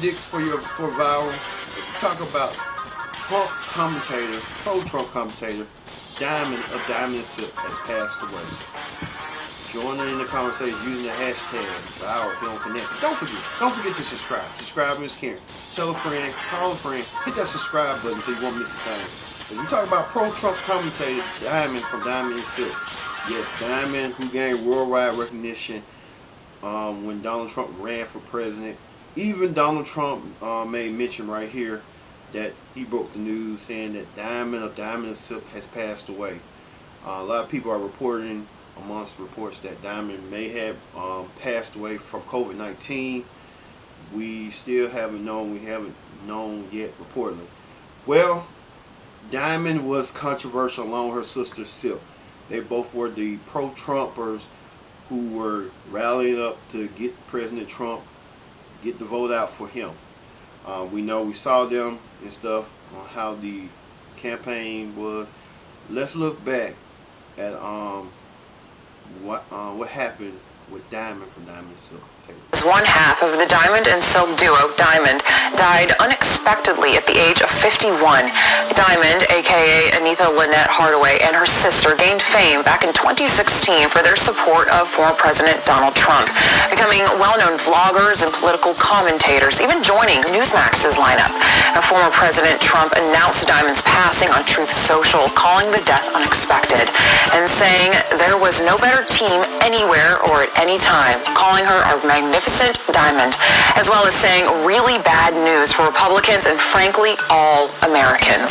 verdicts for viral. As we talk about Trump commentator, pro-Trump commentator, Diamond of Diamond and Silk has passed away. Join in the conversation using the hashtag viral if you don't connect. Don't forget to subscribe. Subscribe is caring. Tell a friend, call a friend, hit that subscribe button so you won't miss a thing. As we talk about pro-Trump commentator Diamond from Diamond and Silk. Yes, Diamond, who gained worldwide recognition when Donald Trump ran for president. Even Donald Trump made mention right here that he broke the news saying that Diamond of Diamond and Silk has passed away. A lot of people are reporting amongst reports that Diamond may have passed away from COVID-19. We still haven't known. We haven't known yet, reportedly. Well, Diamond was controversial along with her sister Silk. They both were the pro-Trumpers who were rallying up to get President Trump, get the vote out for him. We saw them and stuff on how the campaign was. Let's look back at what happened with Diamond from Diamond and Silk. One half of the Diamond and Silk duo, Diamond, died unexpectedly at the age of 51. Diamond, aka Anita Lynette Hardaway, and her sister gained fame back in 2016 for their support of former President Donald Trump, becoming well-known vloggers and political commentators, even joining Newsmax's lineup. Now, former President Trump announced Diamond's passing on Truth Social, calling the death unexpected, and saying there was no better team anywhere or at any time, calling her a magnificent Diamond, as well as saying really bad news for Republicans and frankly all Americans.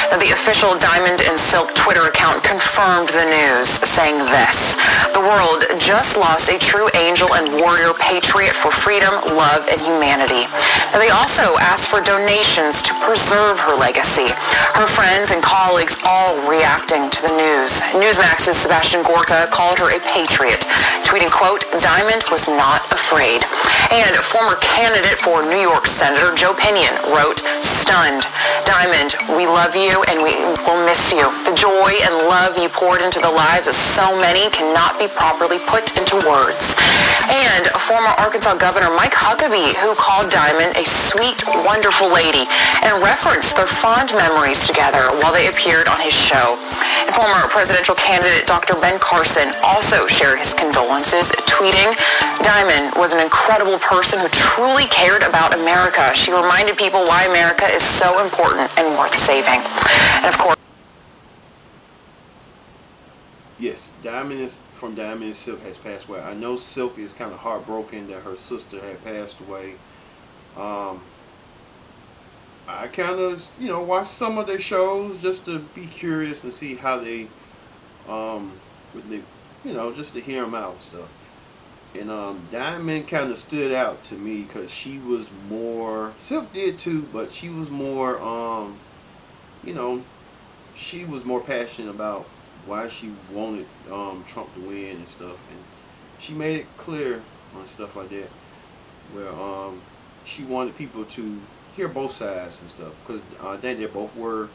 Now, the official Diamond and Silk Twitter account confirmed the news, saying this: "The world just lost a true angel and warrior patriot for freedom, love, and humanity." Now, they also asked for donations to preserve her legacy. Her friends and colleagues all reacting to the news. Newsmax's Sebastian Gorka called her a patriot, tweeting, quote, "Diamond was not afraid." And former candidate for New York Senator Joe Pinion wrote, "Stunned. Diamond, we love you and we will miss you. The joy and love you poured into the lives of so many cannot be properly put into words." And former Arkansas Governor Mike Huckabee, who called Diamond a sweet, wonderful lady, and referenced their fond memories together while they appeared on his show. And former presidential candidate Dr. Ben Carson also shared his condolences, tweeting, "Diamond was an incredible person who truly cared about America. She reminded people why America is so important and worth saving." And of course, yes, Diamond is from Diamond and Silk has passed away. I know Silk is kind of heartbroken that her sister had passed away. I kind of, watched some of their shows just to be curious and see how they, just to hear them out and stuff. And Diamond kind of stood out to me because she was more, Silk did too, but she was more, she was more passionate about why she wanted Trump to win and stuff. And she made it clear on stuff like that, where she wanted people to hear both sides and stuff, because I think they both were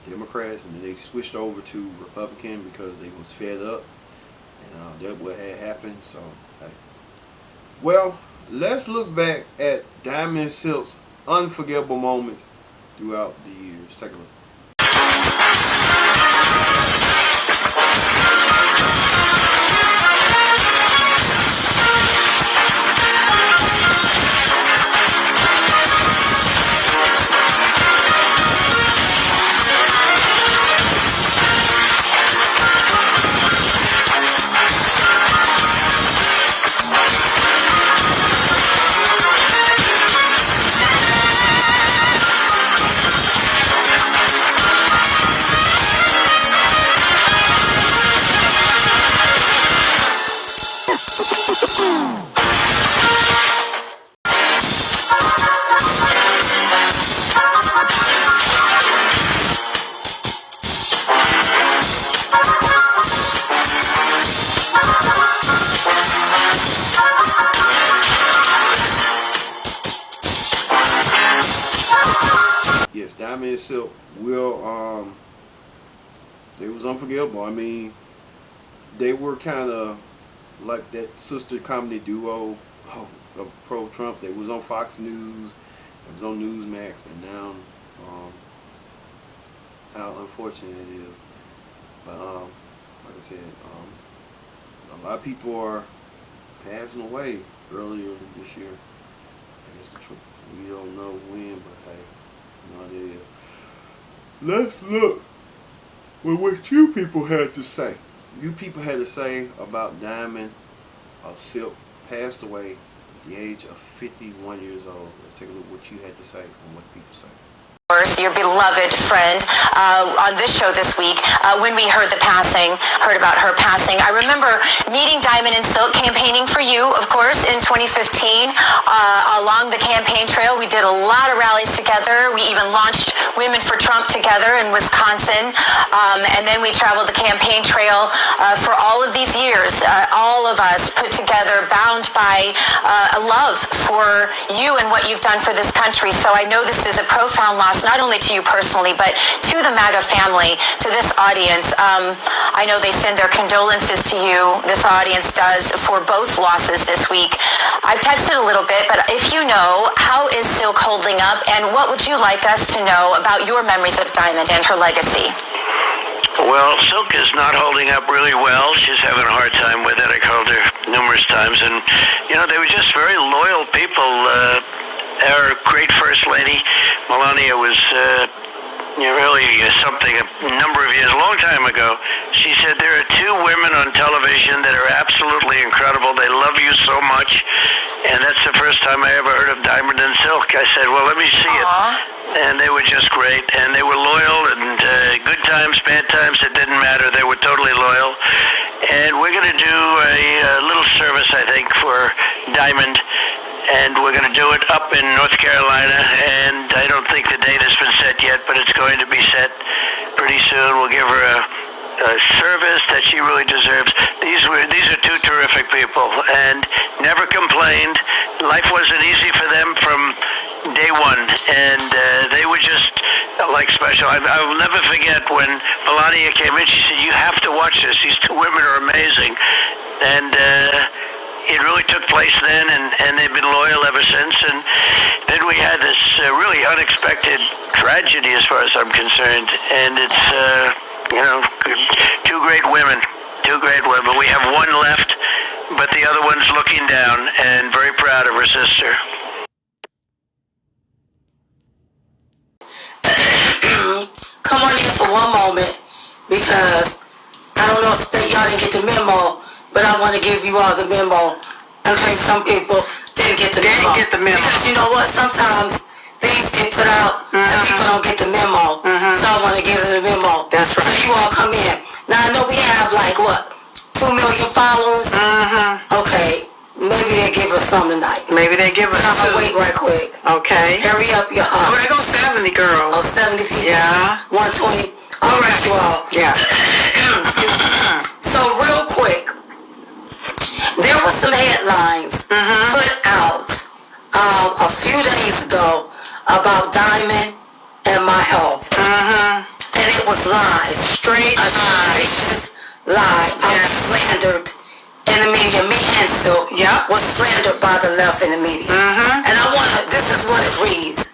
Democrats and they switched over to Republican because they was fed up, and that's what had happened. So, well, let's look back at Diamond and Silk's unforgettable moments throughout the years. Take a look. Yes, Diamond and Silk will, they was unforgettable. I mean, they were kind of like that sister comedy duo of pro-Trump. They was on Fox News. It was on Newsmax, and now how unfortunate it is. But like I said, a lot of people are passing away earlier this year. I guess we don't know when, but hey, you know what it is. Let's look at what you people had to say. You people had to say about Diamond of Silk passed away at the age of 51 years old. Let's take a look at what you had to say and what people say. Your beloved friend on this show this week, when we heard about her passing. I remember meeting Diamond and Silk, campaigning for you, of course, in 2015 along the campaign trail. We did a lot of rallies together. We even launched Women for Trump together in Wisconsin, and then we traveled the campaign trail for all of these years. All of us put together, bound by a love for you and what you've done for this country. So I know this is a profound loss, not only to you personally, but to the MAGA family, to this audience. I know they send their condolences to you, this audience does, for both losses this week. I've texted a little bit, but if you know, how is Silk holding up, and what would you like us to know about your memories of Diamond and her legacy? Well, Silk is not holding up really well. She's having a hard time with it. I called her numerous times, and, you know, they were just very loyal people. Our great First Lady, Melania, was really something a number of years, a long time ago. She said, there are two women on television that are absolutely incredible. They love you so much. And that's the first time I ever heard of Diamond and Silk. I said, well, let me see it. And they were just great. And they were loyal, and good times, bad times, it didn't matter. They were totally loyal. And we're going to do a little service, I think, for Diamond. And we're going to do it up in North Carolina, and I don't think the date has been set yet, but it's going to be set pretty soon. We'll give her a service that she really deserves. These are two terrific people, and never complained. Life wasn't easy for them from day one, and they were just like special. I'll never forget when Melania came in. She said, "You have to watch this. These two women are amazing," and it really took place then, and they've been loyal ever since. And then we had this really unexpected tragedy, as far as I'm concerned. And it's, two great women. We have one left, but the other one's looking down, and very proud of her sister. Come on in for one moment, because I don't know if y'all didn't get the memo, but I want to give you all the memo. Okay, some people didn't get the memo. Because you know what? Sometimes things get put out and people don't get the memo. So I want to give them the memo. That's right. So you all come in. Now I know we have 2 million followers. Okay. Maybe they give us some tonight. Maybe they give us I'm wait right quick. Okay. Hurry up your Oh, they go 70, girl. Oh, 70 people. Yeah. 120. All right, you all. Yeah. So real quick, there were some headlines put out a few days ago about Diamond and my health. And it was lies. Straight lies. Lie. I was slandered in the media. Me and Silk was slandered by the left in the media. And this is what it reads.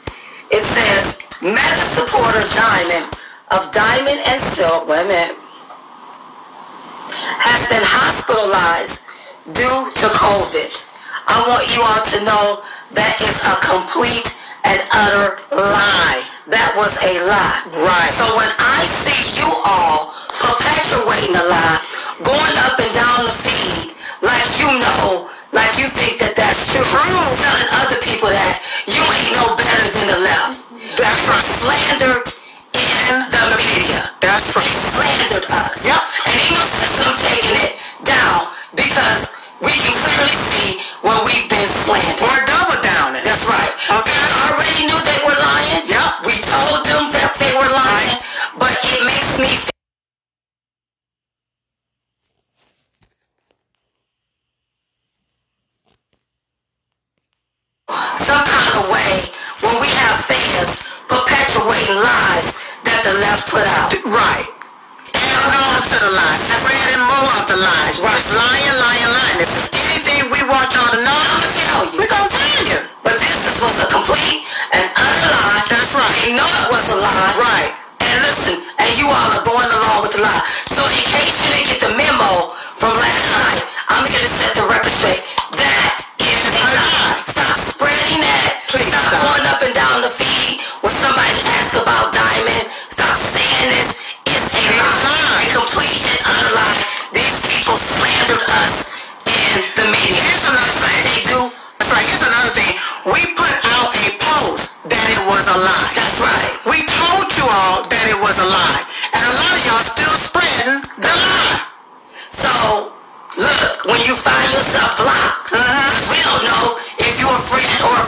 It says, MAGA supporter Diamond of Diamond and Silk, wait a minute, has been hospitalized due to COVID. I want you all to know that is a complete and utter lie. That was a lie. Right. So when I see you all perpetuating a lie, going up and down the feed, like you think that that's true, telling other people that you ain't no better than the left. That's right. Slandered in the media. That's right. They slandered us. Yep. And ain't no system taking it down, because we can clearly see when we've been slandered. Or double down it. That's right. Okay. We already knew they were lying. Yep. We told them that they were lying. But it makes me feel some kind of way when we have fans perpetuating lies that the left put out. Right. Add on to the lies. Spreading more of the lies. Right. Just lying. If it's anything we want y'all to know. I'm gonna tell you. We gonna tell you. But this was a complete and utter lie. That's right. You know it was a lie. Right. And listen, and you all are going along with the lie. So in case you didn't get the memo from last night, I'm here to set the record straight. That is a lie. Stop spreading that. Please stop going up and down the feed when somebody asks about Diamond. Stop saying this. It's a lie. A complete and utter lie. These people slandered us in the media. Here's another thing. They do. That's right. Here's another thing. We put out a post that it was a lie. That's right. We told you all that it was a lie. And a lot of y'all still spreading the lie. So, look, when you find yourself blocked, we don't know if you're a friend or a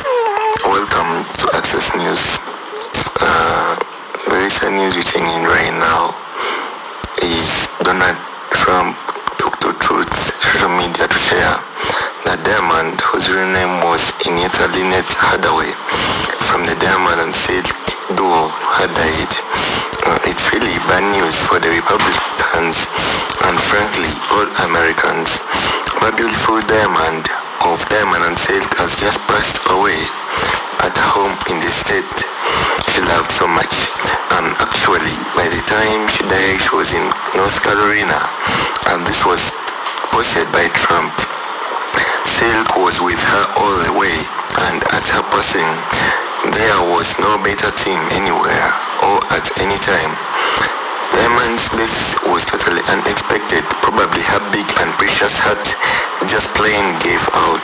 Welcome to Access News. The recent news reaching in right now is Donald Trump took to truth social media to share that Diamond, whose real name was Anita Lynette Hardaway, from the Diamond and Silk duo, had died. It's really bad news for the Republicans and frankly all Americans. My beautiful Diamond of Diamond and Silk has just passed away at home in the state she loved so much. Actually, by the time she died, she was in North Carolina, and this was posted by Trump. Silk was with her all the way, and at her passing, there was no better team anywhere or at any time. Diamond's death was totally unexpected. Probably her big and precious heart just plain gave out.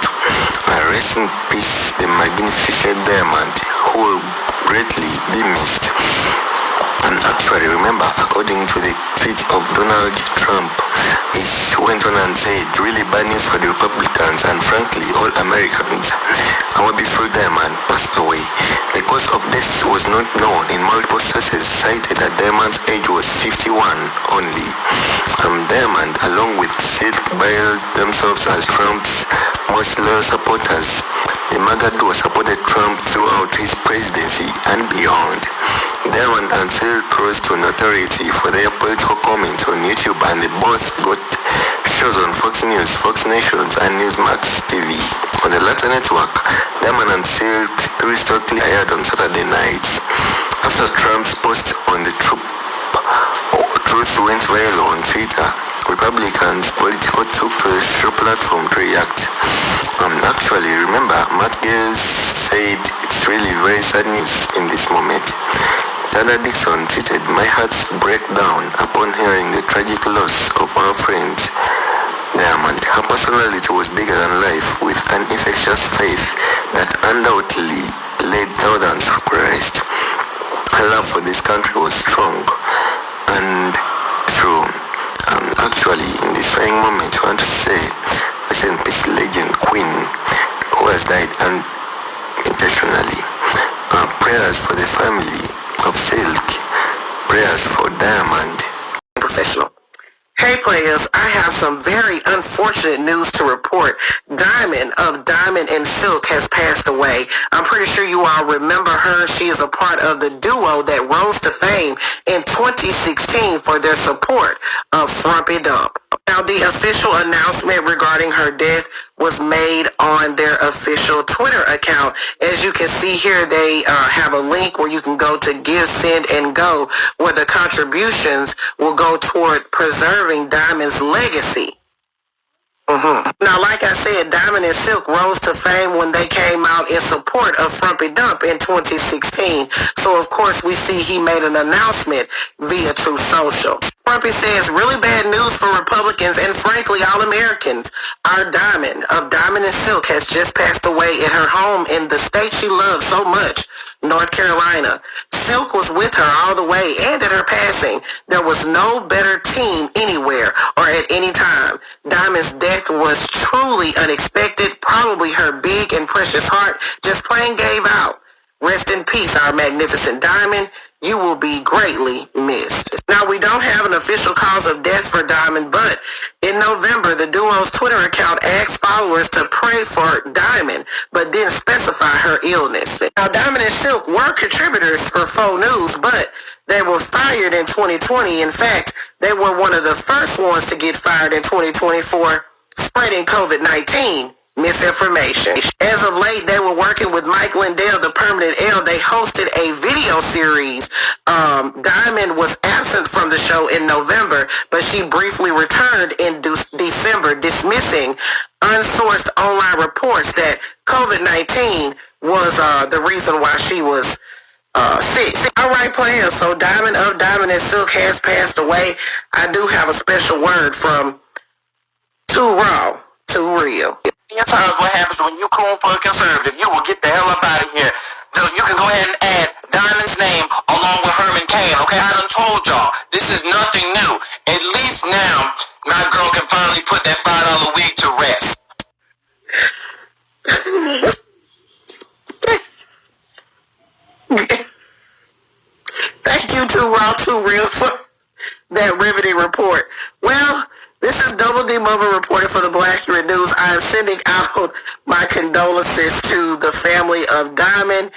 Rest in peace, the magnificent Diamond, who will greatly be missed. And actually, remember, according to the tweet of Donald Trump, he went on and said, really bad news for the Republicans and frankly all Americans. Our beautiful Diamond passed away. The cause of death was not known. In multiple sources cited that Diamond's age was 51 only. Diamond, along with Silk, billed themselves as Trump's most loyal supporters. The MAGA duo supported Trump throughout his presidency and beyond. Diamond and Silk rose to notoriety for their political comments on YouTube, and they both got shows on Fox News, Fox Nations, and Newsmax TV. On the latter network, Diamond and Silk historically aired on Saturday nights. After Trump's post on the truth went viral on Twitter, Republicans political took to the show platform to react. Actually, remember, Matt Gaetz said it's really very sad news in this moment. Tana Dixon tweeted, "My heart break down upon hearing the tragic loss of our friend Diamond. Her personality was bigger than life, with an infectious faith that undoubtedly led thousands to Christ. Her love for this country was strong and true." Actually, in this trying moment, I want to say, rest in peace, legend Queen, who has died unintentionally. Prayers for the family of Silk. Prayers for Diamond. Professional. Hey players, I have some very unfortunate news to report. Diamond of Diamond and Silk has passed away. I'm pretty sure you all remember her. She is a part of the duo that rose to fame in 2016 for their support of Frumpy Dump. Now, the official announcement regarding her death was made on their official Twitter account. As you can see here, they have a link where you can go to Give, Send, and Go, where the contributions will go toward preserving Diamond's legacy. Now, like I said, Diamond and Silk rose to fame when they came out in support of Frumpy Dump in 2016. So, of course, we see he made an announcement via Truth Social. Frumpy says, "Really bad news for Republicans and, frankly, all Americans. Our Diamond of Diamond and Silk has just passed away at her home in the state she loves so much, North Carolina. Silk was with her all the way, and at her passing, there was no better team anywhere or at any time. Diamond's death was truly unexpected. Probably her big and precious heart just plain gave out. Rest in peace, our magnificent Diamond. You will be greatly missed." Now, we don't have an official cause of death for Diamond, but in November, the duo's Twitter account asked followers to pray for Diamond, but didn't specify her illness. Now, Diamond and Silk were contributors for Faux News, but they were fired in 2020. In fact, they were one of the first ones to get fired in 2020 for spreading COVID-19 misinformation. As of late, they were working with Mike Lindell, the Permanent L. They hosted a video series. Diamond was absent from the show in November, but she briefly returned in December, dismissing unsourced online reports that COVID-19 was the reason why she was sick. All right, players. So Diamond of Diamond and Silk has passed away. I do have a special word from Too Raw, Too Real. Times what happens when you coon for a conservative. You will get the hell up out of here. So you can go ahead and add Diamond's name along with Herman Cain. Okay, I done told y'all, this is nothing new. At least now, my girl can finally put that $5 wig to rest. Thank you, Too Raw, Too Real, for that riveting report. Well, this is Double D Mother reporting for the Black Accurate News. I am sending out my condolences to the family of Diamond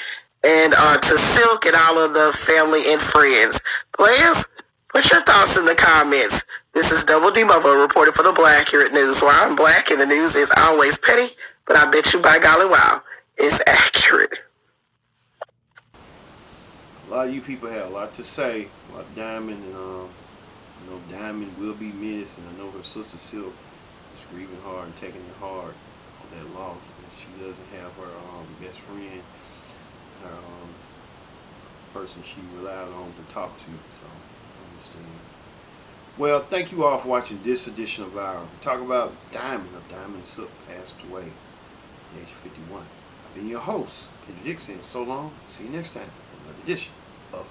and to Silk and all of the family and friends. Players, put your thoughts in the comments. This is Double D Mother reporting for the Black Accurate News, where I'm black and the news is always petty, but I bet you by golly wow, it's accurate. A lot of you people have a lot to say about Diamond, and Diamond will be missed, and I know her sister Silk is grieving hard and taking it hard on that loss. And she doesn't have her best friend, her person she relied on to talk to. So I understand. Well, thank you all for watching this edition of our talk about Diamond of Diamond and Silk passed away at the age of 51. I've been your host, Peter Dixon. So long. See you next time. Another edition of